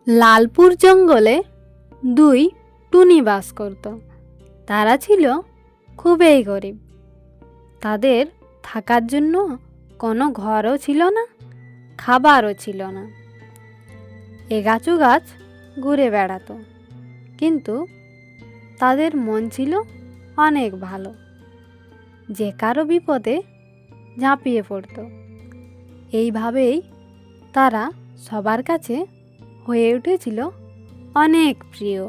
লালপুর জঙ্গলে দুই টুনি বাস করত। তারা ছিল খুবই গরিব। তাদের থাকার জন্য কোনো ঘরও ছিল না, খাবারও ছিল না। এ গাছু গাছ ঘুরে বেড়াতো, কিন্তু তাদের মন ছিল অনেক ভালো। যে কারো বিপদে ঝাঁপিয়ে পড়ত। এইভাবেই তারা সবার কাছে হয়ে উঠেছিল অনেক প্রিয়।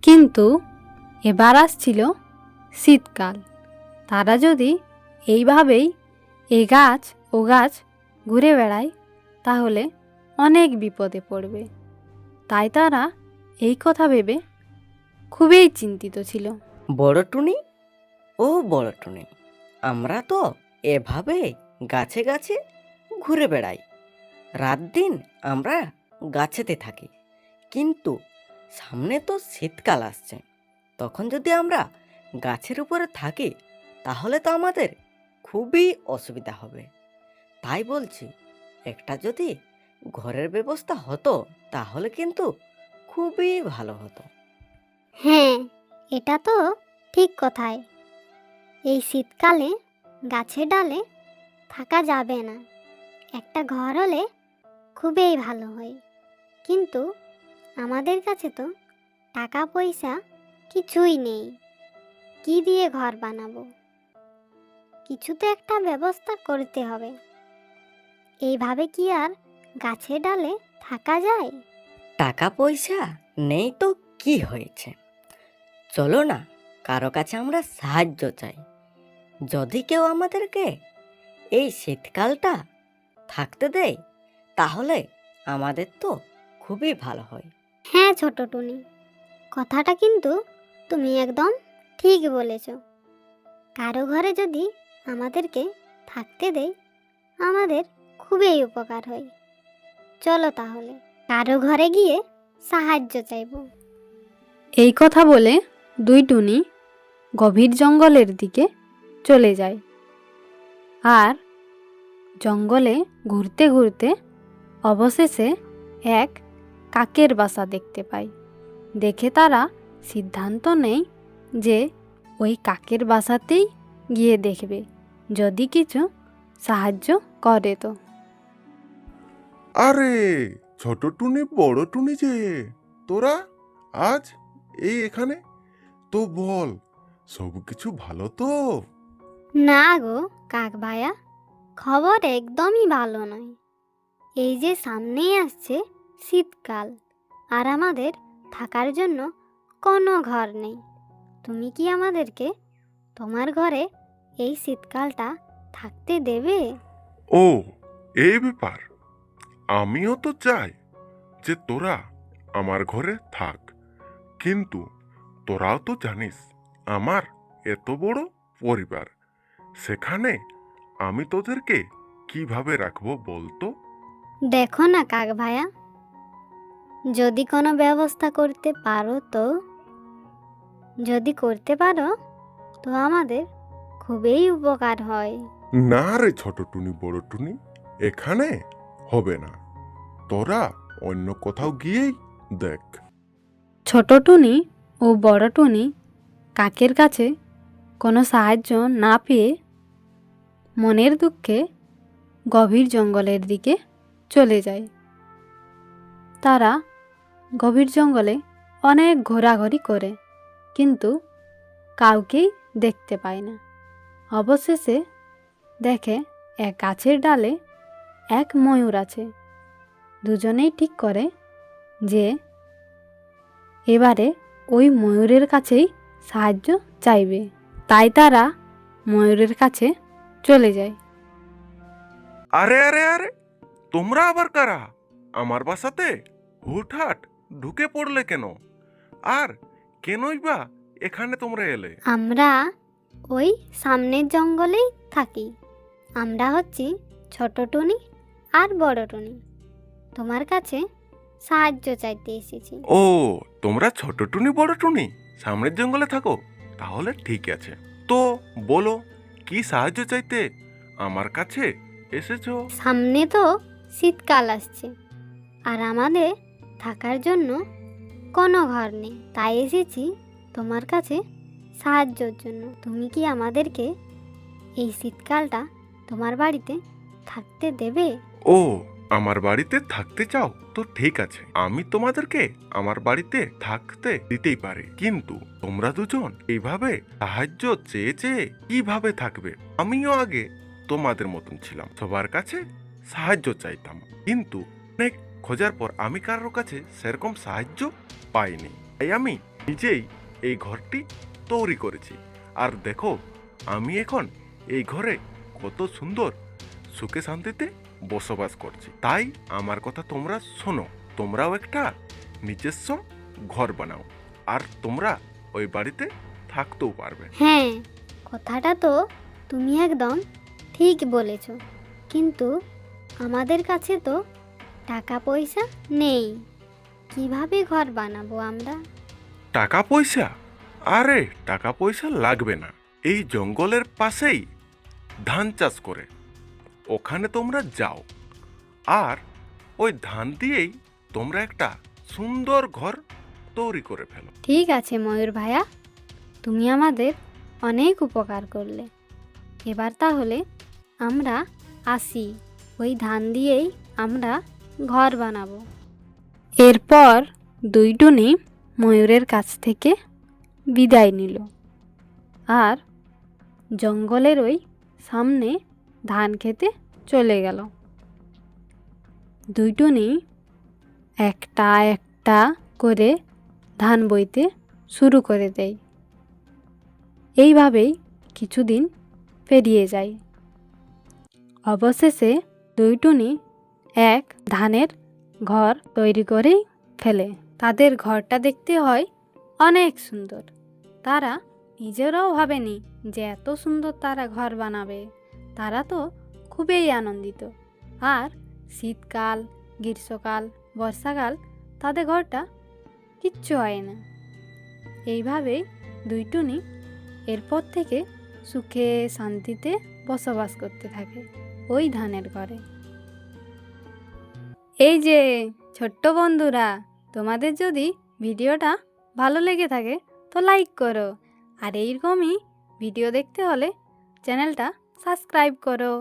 কিন্তু এবার আসছিল শীতকাল। তারা যদি এইভাবেই এ গাছ ও গাছ ঘুরে বেড়ায়, তাহলে অনেক বিপদে পড়বে। তাই তারা এই কথা ভেবে খুবই চিন্তিত ছিল। বড় টুনি ও বড় টুনি, আমরা তো এভাবে গাছে গাছে ঘুরে বেড়াই। রাত দিন আমরা গাছেতে থাকি, কিন্তু সামনে তো শীতকাল আসছে। তখন যদি আমরা গাছের উপরে থাকি, তাহলে তো আমাদের খুবই অসুবিধা হবে। তাই বলছি, একটা যদি ঘরের ব্যবস্থা হতো, তাহলে কিন্তু খুবই ভালো হতো। হ্যাঁ, এটা তো ঠিক কথাই। এই শীতকালে গাছের ডালে থাকা যাবে না। একটা ঘর হলে খুবই ভালো হয়। কিন্তু আমাদের কাছে তো টাকা পয়সা কিছুই নেই। কি দিয়ে ঘর বানাবো? কিছু তো একটা ব্যবস্থা করতে হবে। এইভাবে কি আর গাছের ডালে থাকা যায়? টাকা পয়সা নেই তো কি হয়েছে, চলো না কারো কাছে আমরা সাহায্য চাই। যদি কেউ আমাদেরকে এই শীতকালটা থাকতে দেয়, তাহলে আমাদের তো খুবই ভালো হয়। হ্যাঁ ছোট টুনি, কথাটা কিন্তু তুমি একদম ঠিক বলেছ। কারো ঘরে যদি আমাদেরকে থাকতে দেয়, আমাদের খুবই উপকার হয়। চলো তাহলে কারো ঘরে গিয়ে সাহায্য চাইব। এই কথা বলে দুই টুনি গভীর জঙ্গলের দিকে চলে যায়। আর জঙ্গলে ঘুরতে ঘুরতে অবশেষে এক কাকের বাসা দেখতে পায়। দেখে তারা সিদ্ধান্ত নেয় যে ওই কাকের বাসাতেই গিয়ে দেখবে, যদি কিছু সাহায্য করে তো। আরে ছোট টুনি বড় টুনি যে, তোরা আজ এখানে তো বল, সব কিছু ভালো তো? না গো কাক ভাইয়া, খবর একদমই ভালো নয়। এই যে সামনেই আসছে শীতকাল, আর আমাদের থাকার জন্য কোনো ঘর নেই। তুমি কি আমাদেরকে তোমার ঘরে এই শীতকালটা থাকতে দেবে? ও, এই ব্যাপার। আমিও তো চাই যে তোরা আমার ঘরে থাক, কিন্তু তোরাও তো জানিস আমার এত বড় পরিবার, সেখানে আমি তোদেরকে কিভাবে রাখবো বলতো? দেখো না কাক ভাইয়া, যদি কোনো ব্যবস্থা করতে পারো তো। যদি করতে পারো তো আমাদের খুবই উপকার হয়। না রে ছোট টুনি বড় টুনি, এখানে হবে না। তোরা অন্য কোথাও গিয়েই দেখ। ছোট টুনি ও বড় টুনি কাকের কাছে কোনো সাহায্য না পেয়ে মনের দুঃখে গভীর জঙ্গলের দিকে চলে যায়। তারা গভীর জঙ্গলে অনেক ঘোরাঘুরি করে, কিন্তু কাউকেই দেখতে পায় না। অবশেষে দেখে এক গাছের ডালে এক ময়ূর আছে। দুজনেই ঠিক করে যে এবারে ওই ময়ূরের কাছেই সাহায্য চাইবে। তাই তারা ময়ূরের কাছে চলে যায়। আরে আরে আরে, তোমরা আবার কারা? আমার বাসাতে হুটহাট ঢুকে পড়লে কেন? আর কেনই বা এখানে তোমরা এলে? আমরা ওই সামনের জঙ্গলেই থাকি। আমরা হচ্ছি ছোট টুনি আর বড় টুনি। তোমার কাছে সাহায্য চাইতে এসেছি। ও, তোমরা ছোট টুনি বড় টুনি সামনের জঙ্গলে থাকো? তাহলে ঠিক আছে, তো বলো কি সাহায্য চাইতে আমার কাছে এসেছো? সামনে তো শীতকাল আসছে, আর আমাদের থাকার জন্য কোনো ঘর নেই, তাই এসেছি তোমার কাছে সাহায্যের জন্য। তুমি কি আমাদেরকে এই শীতকালটা তোমার বাড়িতে থাকতে দেবে? ও, আমার বাড়িতে থাকতে চাও তো ঠিক আছে, আমি তোমাদেরকে আমার বাড়িতে থাকতে দিতেই পারি, কিন্তু তোমরা দুজন এইভাবে সাহায্য চেয়ে চেয়ে কিভাবে থাকবে? আমিও আগে তোমাদের মতন ছিলাম, সবার কাছে সাহায্য চাইতাম, কিন্তু অনেক খোঁজার পর আমি কারোর কাছে সেরকম সাহায্য পাইনি। তাই আমি নিজেই এই ঘরটি তৈরি করেছি। আর দেখো, আমি এখন এই ঘরে কত সুন্দর সুখে শান্তিতে বসবাস করছি। তাই আমার কথা তোমরা শোনো, তোমরাও একটা নিজস্ব ঘর বানাও, আর তোমরা ওই বাড়িতে থাকতেও পারবে। হ্যাঁ, কথাটা তো তুমি একদম ঠিক বলেছ, কিন্তু আমাদের কাছে তো টাকা পয়সা নেই। কিভাবে ঘর বানাবো আমরা? টাকা পয়সা? আরে টাকা পয়সা লাগবে না, এই জঙ্গলের পাশেই ধান চাষ করে ওখানে তোমরা যাও, আর ওই ধান দিয়েই তোমরা একটা সুন্দর ঘর তৈরি করে ফেলো। ঠিক আছে ময়ূর ভাইয়া, তুমি আমাদের অনেক উপকার করলে। এবার তাহলে আমরা আসি, ওই ধান দিয়েই আমরা ঘর বানাবো। এরপর দুই টুনি ময়ূরের কাছ থেকে বিদায় নিল, আর জঙ্গলের ওই সামনে ধান খেতে চলে গেল। দুই টুনি একটা একটা করে ধান বইতে শুরু করে দেয়। এইভাবেই কিছুদিন পেরিয়ে যায়। অবশেষে দুই টুনি এক ধানের ঘর তৈরি করেই ফেলে। তাদের ঘরটা দেখতে হয় অনেক সুন্দর। তারা নিজেরাও ভাবেনি যে এত সুন্দর তারা ঘর বানাবে। তারা তো খুবই আনন্দিত। আর শীতকাল, গ্রীষ্মকাল, বর্ষাকাল তাদের ঘরটা কিচ্ছু হয় না। এইভাবেই দুই টুনি এরপর থেকে সুখে শান্তিতে বসবাস করতে থাকে ওই ধানের ঘরে। এই যে ছোট্ট বন্ধুরা, তোমাদের যদি ভিডিওটা ভালো লেগে থাকে তো লাইক করো, আর এইরকমই ভিডিও দেখতে হলে চ্যানেলটা সাবস্ক্রাইব করো।